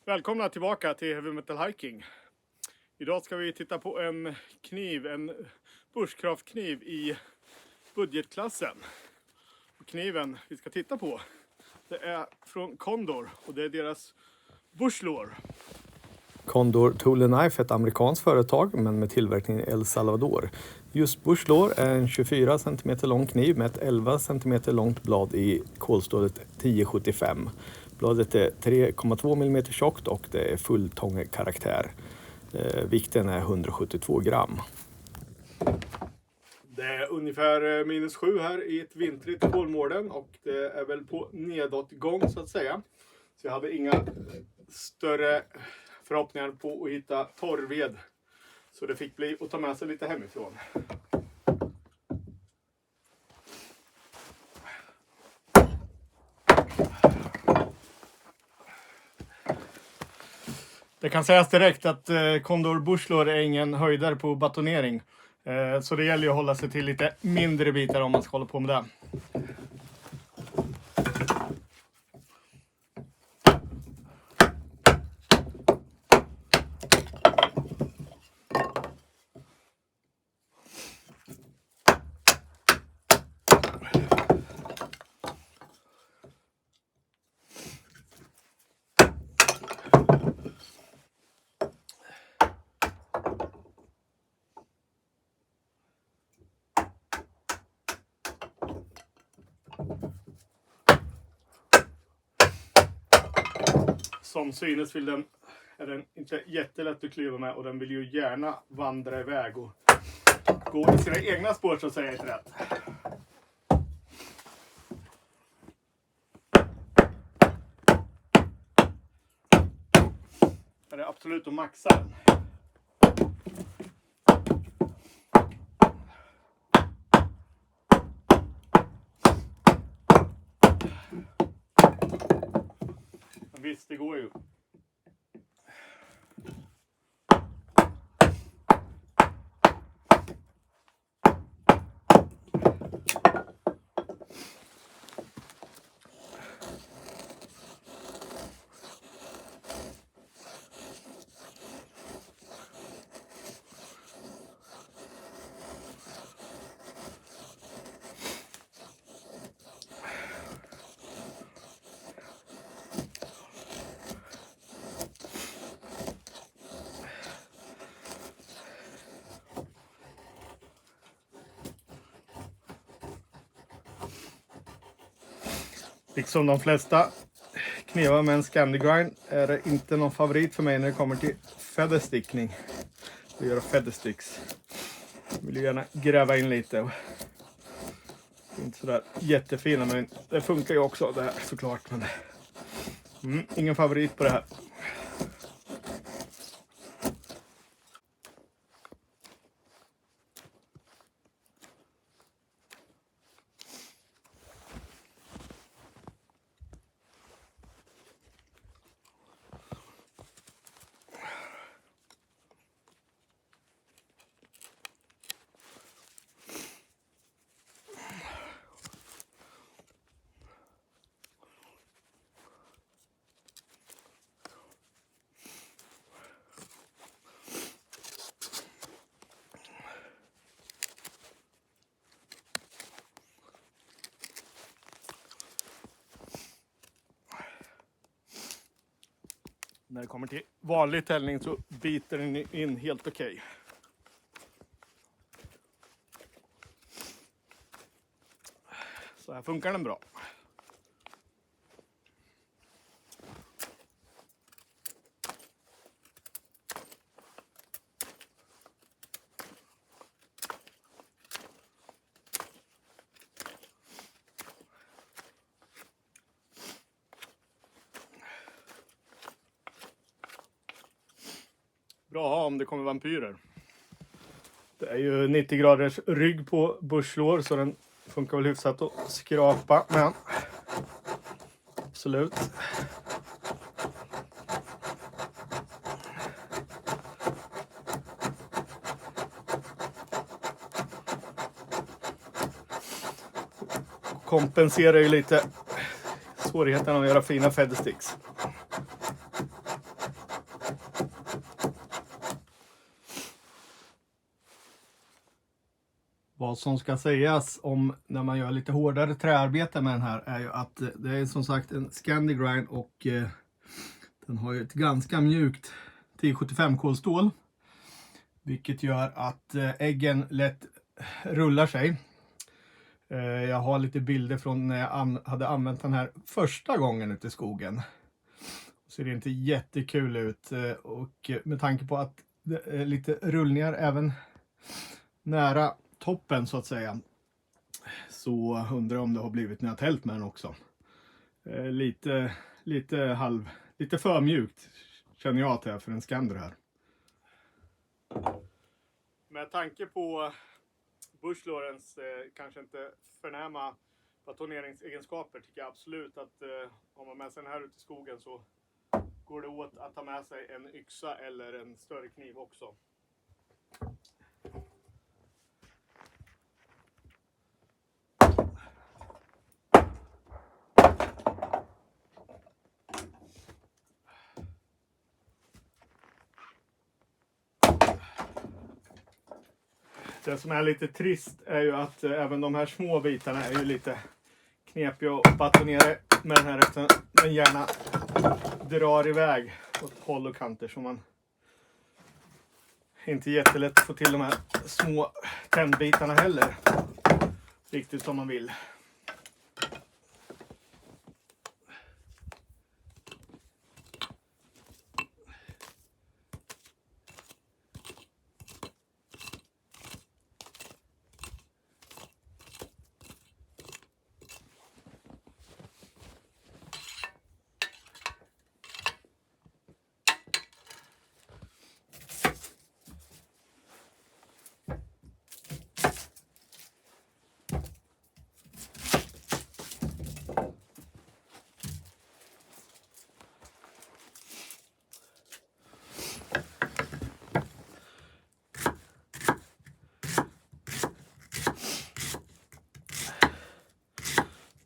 Välkomna tillbaka till Heavy Metal Hiking. Idag ska vi titta på en kniv, en bushcraft-kniv i budgetklassen. Och kniven vi ska titta på, det är från Condor och det är deras Bushlore. Condor Tool & Knife är ett amerikanskt företag men med tillverkning i El Salvador. Just Bushlore är en 24 cm lång kniv med ett 11 cm långt blad i kolstålet 1075. Bladet är 3,2 mm tjockt och det är fulltångekaraktär. Vikten är 172 gram. Det är ungefär -7 här i ett vintrigt Kolmården och det är väl på nedåtgång så att säga. Så jag hade inga större förhoppningar på att hitta torrved. Så det fick bli att ta med sig lite hemifrån. Det kan sägas direkt att Condor Bushlore är ingen höjdare på batonering. Så det gäller ju att hålla sig till lite mindre bitar om man ska hålla på med det. Som synes är den inte jättelätt att klyva med och den vill ju gärna vandra iväg och gå i sina egna spår så att säga ett rätt. Det är absolut att maxa den. Visst, det går ju. Liksom de flesta knivar med en Scandi grind är det inte någon favorit för mig när det kommer till featherstickning. Och göra feathersticks. Jag vill ju gärna gräva in lite. Inte sådär jättefina men det funkar ju också det här såklart. Men ingen favorit på det här. När det kommer till vanlig täljning så biter den in helt okej. Så här funkar den bra. Bra om det kommer vampyrer. Det är ju 90 graders rygg på Bushlore så den funkar väl hyfsat att skrapa men absolut. Kompenserar ju lite svårigheten att göra fina feathersticks. Vad som ska sägas om när man gör lite hårdare träarbete med den här är ju att det är som sagt en Scandi-grind och den har ju ett ganska mjukt 1075 kolstål. Vilket gör att äggen lätt rullar sig. Jag har lite bilder från när jag hade använt den här första gången ute i skogen. Så det är inte jättekul ut och med tanke på att det är lite rullningar även nära toppen så att säga. Så undrar jag om det har blivit när jag tält med den också. Lite för mjukt känner jag att det är för en Scandi här. Med tanke på Bush Lorens kanske inte förnäma batoneringsegenskaper tycker jag absolut att om man med sig den här ute i skogen så går det åt att ta med sig en yxa eller en större kniv också. Det som är lite trist är ju att även de här små bitarna är ju lite knepiga att batonera med den här eftersom den gärna drar iväg åt håll och kanter så man inte jättelätt att få till de här små tändbitarna heller riktigt som man vill.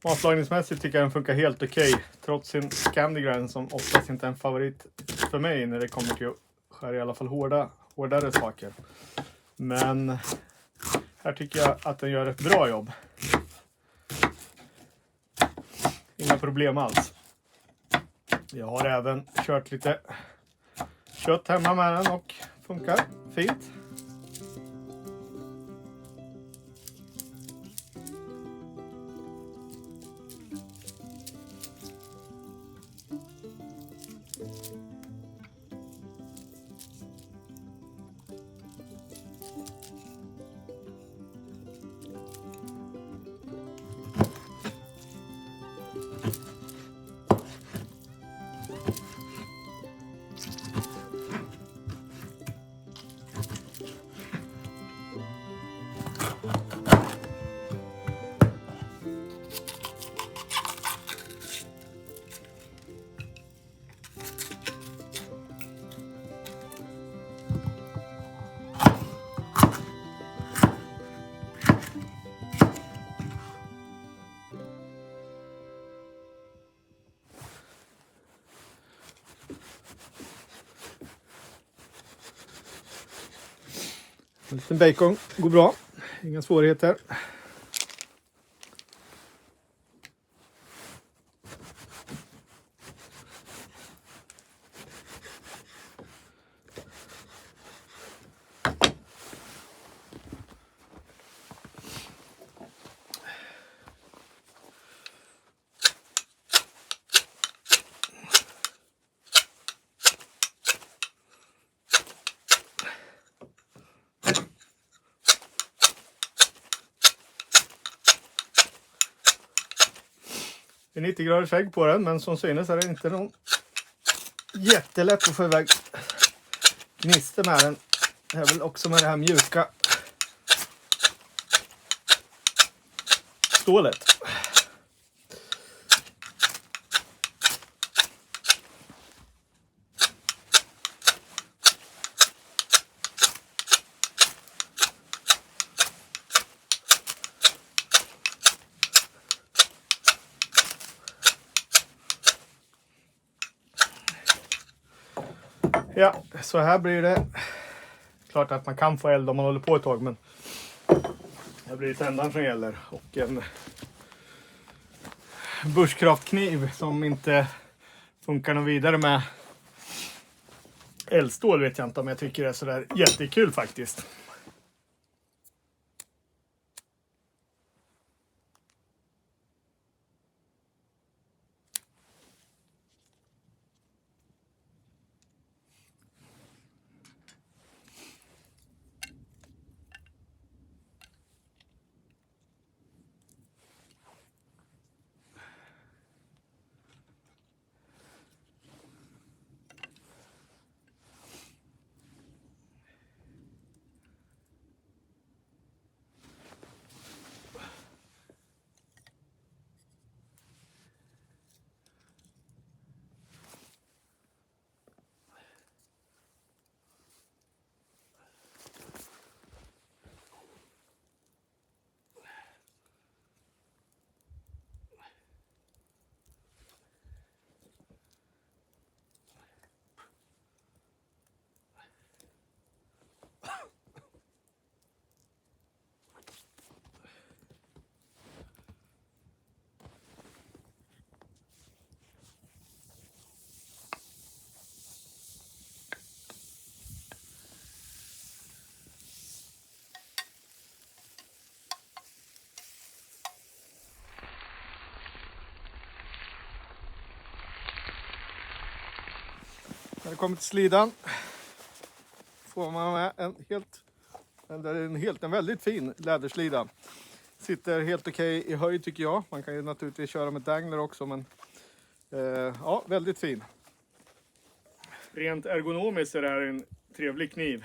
Matlagningsmässigt tycker jag den funkar helt okej. Trots sin Scandi-grind som oftast inte är en favorit för mig när det kommer till att skära i alla fall hårdare saker. Men här tycker jag att den gör ett bra jobb. Inga problem alls. Jag har även kört lite kött hemma med den och funkar fint. En liten bacon går bra, inga svårigheter. Det är 90 graders ägg på den, men som synes är det inte någon jättelätt att få iväg gnister med den. Det är väl också med det här mjuka stålet. Ja, så här blir det. Klart att man kan få eld om man håller på ett tag, men Här blir det tändaren som gäller och en bushcraftkniv som inte funkar något vidare med eldstål, vet jag inte om jag tycker det är sådär jättekul faktiskt. När det kommer till slidan får man med en väldigt fin läderslida. Sitter helt okej i höjd tycker jag. Man kan ju naturligtvis köra med dangler också, men ja, väldigt fin. Rent ergonomiskt är det här en trevlig kniv.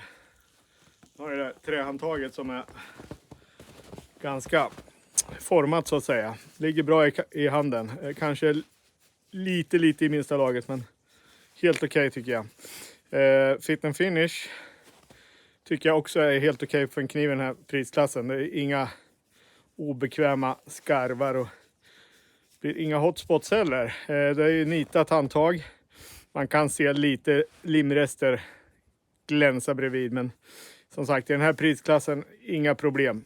Nu har jag det trähandtaget som är ganska format så att säga. Ligger bra i handen. Kanske lite i minsta laget, men helt okej tycker jag. Fit and finish tycker jag också är helt okej för en kniv i den här prisklassen. Det är inga obekväma skarvar och det blir inga hotspots heller. Det är ju nitat handtag. Man kan se lite limrester glänsa bredvid, men som sagt i den här prisklassen inga problem.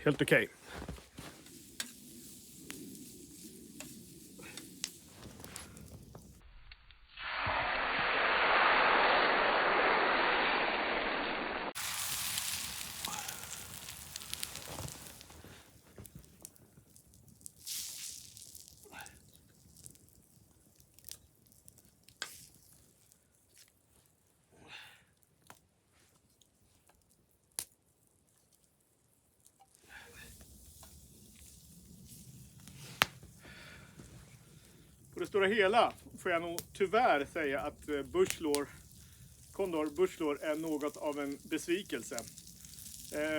Helt okej. På det stora hela får jag nog tyvärr säga att Condor Bushlore är något av en besvikelse.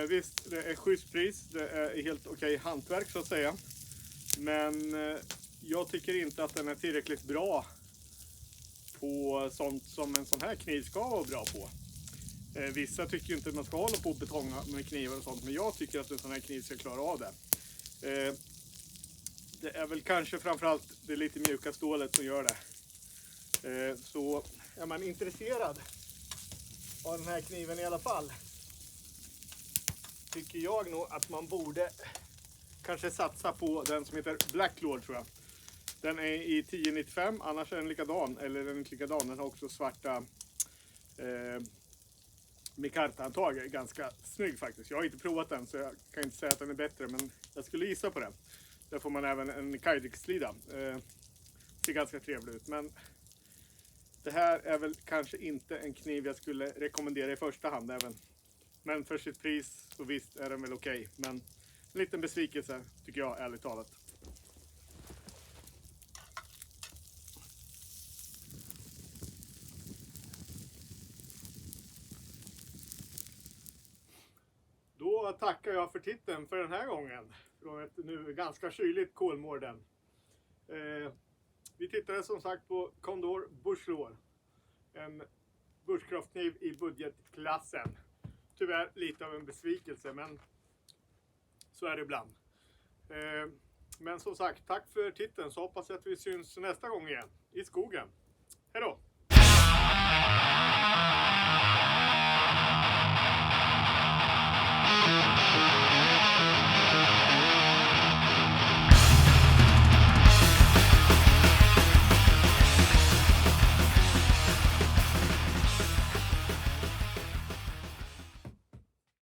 Visst, det är schysst pris, det är helt okej hantverk så att säga. Men jag tycker inte att den är tillräckligt bra på sånt som en sån här kniv ska vara bra på. Vissa tycker ju inte att man ska hålla på och betonga med knivar och sånt, men jag tycker att en sån här kniv ska klara av det. Det är väl kanske framförallt det lite mjuka stålet som gör det. Så är man intresserad av den här kniven i alla fall, tycker jag nog att man borde kanske satsa på den som heter Blacklord tror jag. Den är i 1095, annars är den likadan, eller den är inte likadan, den har också svarta mikarta-handtag, ganska snygg faktiskt. Jag har inte provat den så jag kan inte säga att den är bättre, men jag skulle gissa på det. Där får man även en Kydex-slida. Ser ganska trevlig ut, men det här är väl kanske inte en kniv jag skulle rekommendera i första hand även. Men för sitt pris så visst är den väl okej. Men en liten besvikelse tycker jag ärligt talat. Då tackar jag för titeln för den här gången. Från ett nu ganska kyligt Kolmården. Vi tittade som sagt på Condor Bushlore. En bushcraftkniv i budgetklassen. Tyvärr lite av en besvikelse, men så är det ibland. Men som sagt, tack för titeln, så hoppas jag att vi syns nästa gång igen i skogen. Hej då!